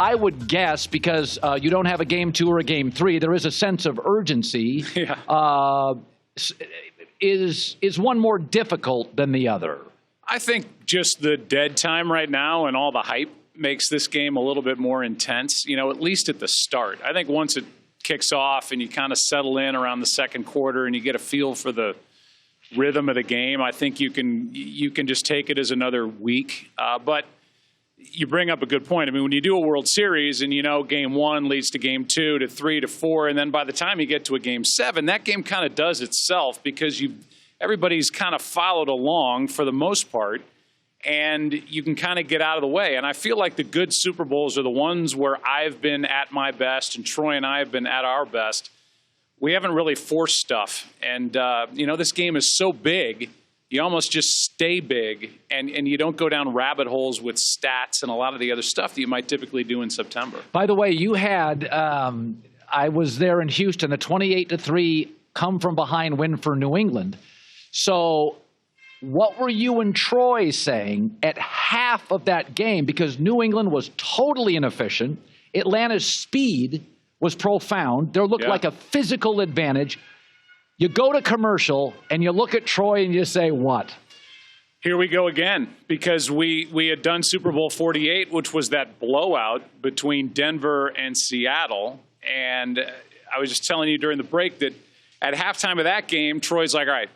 I would guess, because you don't have a game 2 or a game 3, there is a sense of urgency. Yeah. Is one more difficult than the other? I think just the dead time right now and all the hype makes this game a little bit more intense, at least at the start. I think once it kicks off and you kind of settle in around the second quarter and you get a feel for the rhythm of the game, I think you can just take it as another week. But you bring up a good point. I mean, when you do a World Series and game 1 leads to game 2 to 3 to 4, and then by the time you get to a game 7, that game kind of does itself because everybody's kind of followed along for the most part, and you can kind of get out of the way. And I feel like the good Super Bowls are the ones where I've been at my best and Troy and I have been at our best. We haven't really forced stuff. And, this game is so big, you almost just stay big, and you don't go down rabbit holes with stats and a lot of the other stuff that you might typically do in September. By the way, you had, I was there in Houston, a 28-3 come-from-behind win for New England. So what were you and Troy saying at half of that game? Because New England was totally inefficient. Atlanta's speed was profound. There looked like a physical advantage. You go to commercial, and you look at Troy, and you say, what? Here we go again, because we had done Super Bowl 48, which was that blowout between Denver and Seattle. And I was just telling you during the break that at halftime of that game, Troy's like, all right,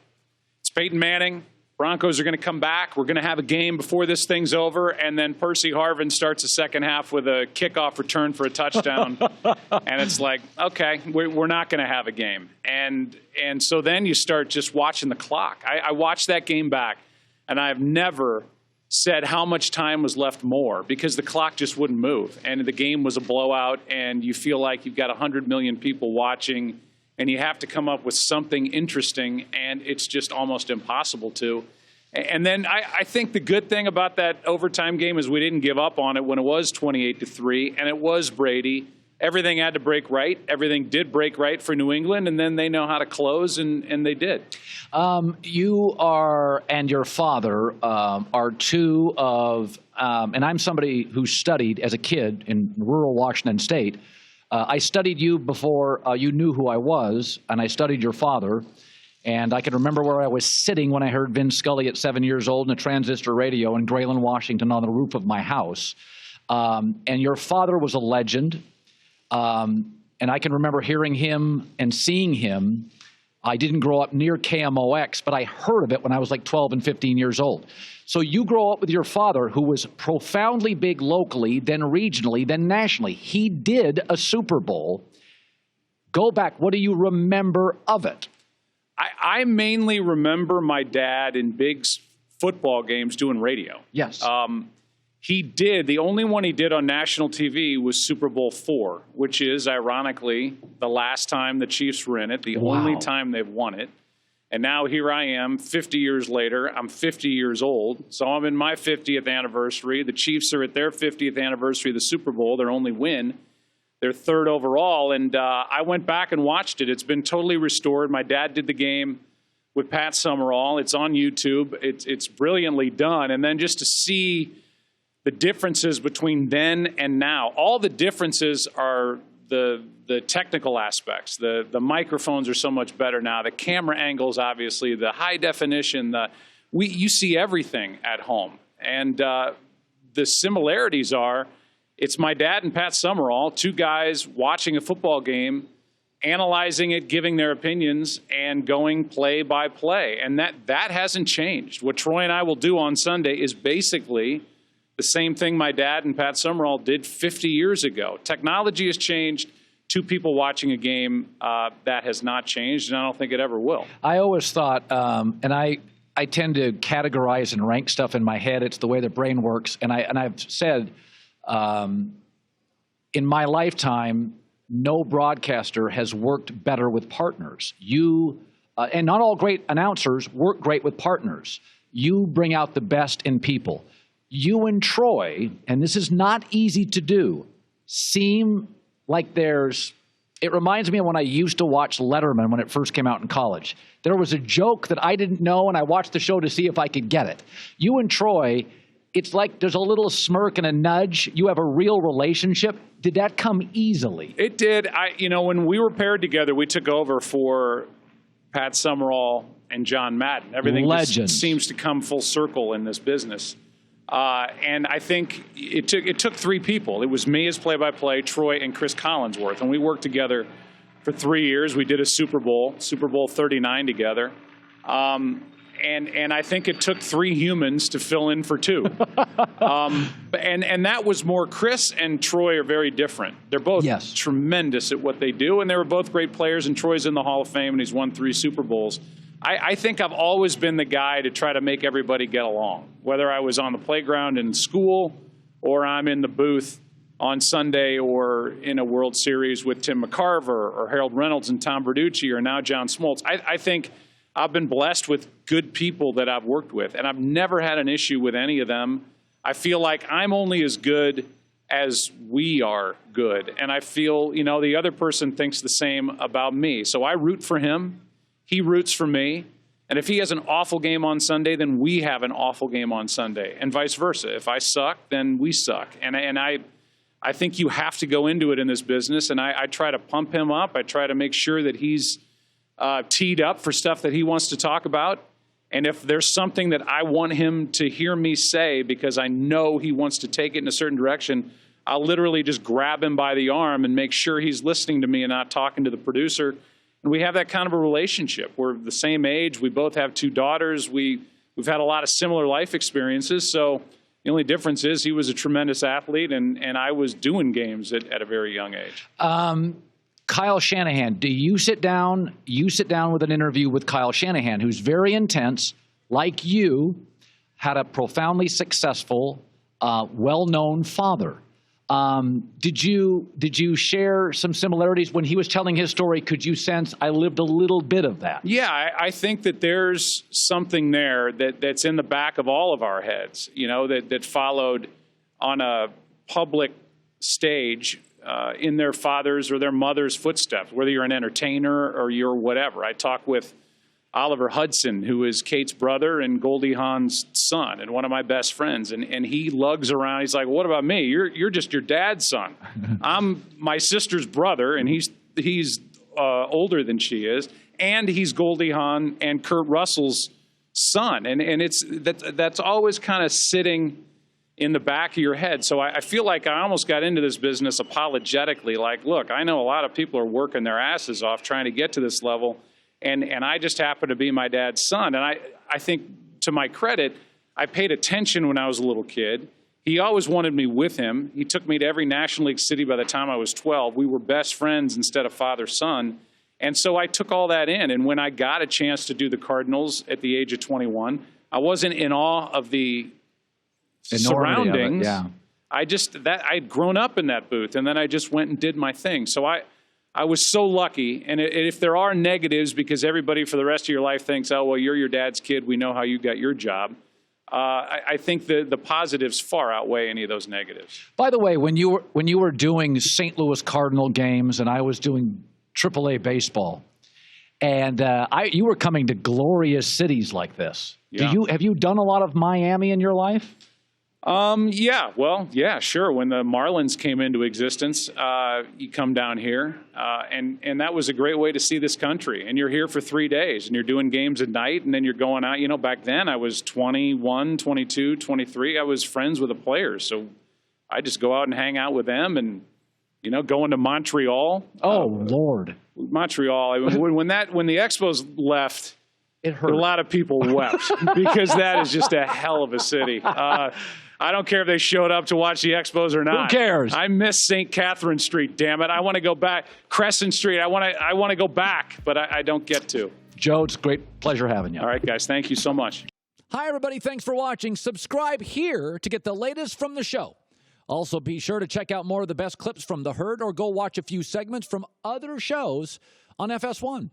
it's Peyton Manning. Broncos are going to come back. We're going to have a game before this thing's over. And then Percy Harvin starts the second half with a kickoff return for a touchdown. And it's like, okay, we're not going to have a game. And so then you start just watching the clock. I watched that game back, and I've never said how much time was left more because the clock just wouldn't move. And the game was a blowout, and you feel like you've got 100 million people watching, and you have to come up with something interesting, and it's just almost impossible to. And then I think the good thing about that overtime game is we didn't give up on it when it was 28-3, and it was Brady. Everything had to break right. Everything did break right for New England, and then they know how to close, and they did. You are, and your father are two of, and I'm somebody who studied as a kid in rural Washington State. I studied you before you knew who I was, and I studied your father. And I can remember where I was sitting when I heard Vin Scully at 7 years old in a transistor radio in Grayland, Washington, on the roof of my house. And your father was a legend. And I can remember hearing him and seeing him. I didn't grow up near KMOX, but I heard of it when I was like 12 and 15 years old. So you grow up with your father, who was profoundly big locally, then regionally, then nationally. He did a Super Bowl. Go back. What do you remember of it? I mainly remember my dad in big football games doing radio. Yes. He did. The only one he did on national TV was Super Bowl IV, which is, ironically, the last time the Chiefs were in it, the only time they've won it. And now here I am, 50 years later. I'm 50 years old, so I'm in my 50th anniversary. The Chiefs are at their 50th anniversary of the Super Bowl, their only win. They're third overall, and I went back and watched it. It's been totally restored. My dad did the game with Pat Summerall. It's on YouTube. It's brilliantly done. And then just to see the differences between then and now. All the differences are the technical aspects. The microphones are so much better now. The camera angles, obviously, the high definition. You see everything at home. And the similarities are, it's my dad and Pat Summerall, two guys watching a football game, analyzing it, giving their opinions, and going play by play. And that hasn't changed. What Troy and I will do on Sunday is basically the same thing my dad and Pat Summerall did 50 years ago. Technology has changed. Two people watching a game, that has not changed, and I don't think it ever will. I always thought, and I tend to categorize and rank stuff in my head. It's the way the brain works. And I've said, in my lifetime, no broadcaster has worked better with partners. You, and not all great announcers work great with partners. You bring out the best in people. You and Troy, and this is not easy to do, seem like it reminds me of when I used to watch Letterman when it first came out in college. There was a joke that I didn't know, and I watched the show to see if I could get it. You and Troy it's like there's a little smirk and a nudge. You have a real relationship. Did that come easily? It did. When we were paired together, we took over for Pat Summerall and John Madden. Everything just seems to come full circle in this business. And I think it took three people. It was me as play-by-play, Troy, and Chris Collinsworth. And we worked together for 3 years. We did a Super Bowl 39 together. And I think it took three humans to fill in for two. And that was more. Chris and Troy are very different. They're both tremendous at what they do, and they were both great players, and Troy's in the Hall of Fame, and he's won 3 Super Bowls. I think I've always been the guy to try to make everybody get along, whether I was on the playground in school or I'm in the booth on Sunday or in a World Series with Tim McCarver or Harold Reynolds and Tom Verducci or now John Smoltz. I think I've been blessed with good people that I've worked with, and I've never had an issue with any of them. I feel like I'm only as good as we are good, and I feel, the other person thinks the same about me. So I root for him. He roots for me. And if he has an awful game on Sunday, then we have an awful game on Sunday, and vice versa. If I suck, then we suck. And I think you have to go into it in this business, and I try to pump him up. I try to make sure that he's teed up for stuff that he wants to talk about. And if there's something that I want him to hear me say because I know he wants to take it in a certain direction, I'll literally just grab him by the arm and make sure he's listening to me and not talking to the producer. And we have that kind of a relationship. We're the same age. We both have 2 daughters. We've had a lot of similar life experiences. So the only difference is he was a tremendous athlete, and I was doing games at a very young age. Kyle Shanahan, do you sit down with an interview with Kyle Shanahan, who's very intense, like you, had a profoundly successful, well-known father. Did you share some similarities when he was telling his story? Could you sense I lived a little bit of that? Yeah, I think that there's something there that's in the back of all of our heads, that followed on a public stage in their father's or their mother's footsteps, whether you're an entertainer or you're whatever. I talk with Oliver Hudson, who is Kate's brother and Goldie Hawn's son and one of my best friends. And he lugs around. He's like, what about me? You're just your dad's son. I'm my sister's brother, and he's older than she is. And he's Goldie Hawn and Kurt Russell's son. And that's always kind of sitting in the back of your head. So I feel like I almost got into this business apologetically. Like, look, I know a lot of people are working their asses off trying to get to this level. And I just happen to be my dad's son. And I think, to my credit, I paid attention when I was a little kid. He always wanted me with him. He took me to every National League city by the time I was 12. We were best friends instead of father-son. And so I took all that in. And when I got a chance to do the Cardinals at the age of 21, I wasn't in awe of the surroundings. I'd grown up in that booth, and then I just went and did my thing. So I was so lucky, and if there are negatives, because everybody for the rest of your life thinks, oh, well, you're your dad's kid, we know how you got your job, I think the positives far outweigh any of those negatives. By the way, when you were doing St. Louis Cardinal games and I was doing AAA baseball, and you were coming to glorious cities like this. Yeah. Have you done a lot of Miami in your life? Yeah, sure. When the Marlins came into existence, you come down here, and that was a great way to see this country. And you're here for 3 days, and you're doing games at night, and then you're going out. Back then I was 21, 22, 23. I was friends with the players, so I just go out and hang out with them, and going to Montreal. Oh, Lord. Montreal. When the Expos left, it hurt. A lot of people wept because that is just a hell of a city. I don't care if they showed up to watch the Expos or not. Who cares? I miss St. Catherine Street, damn it. I want to go back. Crescent Street, I want to go back, but I don't get to. Joe, it's a great pleasure having you. All right, guys. Thank you so much. Hi, everybody. Thanks for watching. Subscribe here to get the latest from the show. Also, be sure to check out more of the best clips from The Herd or go watch a few segments from other shows on FS1.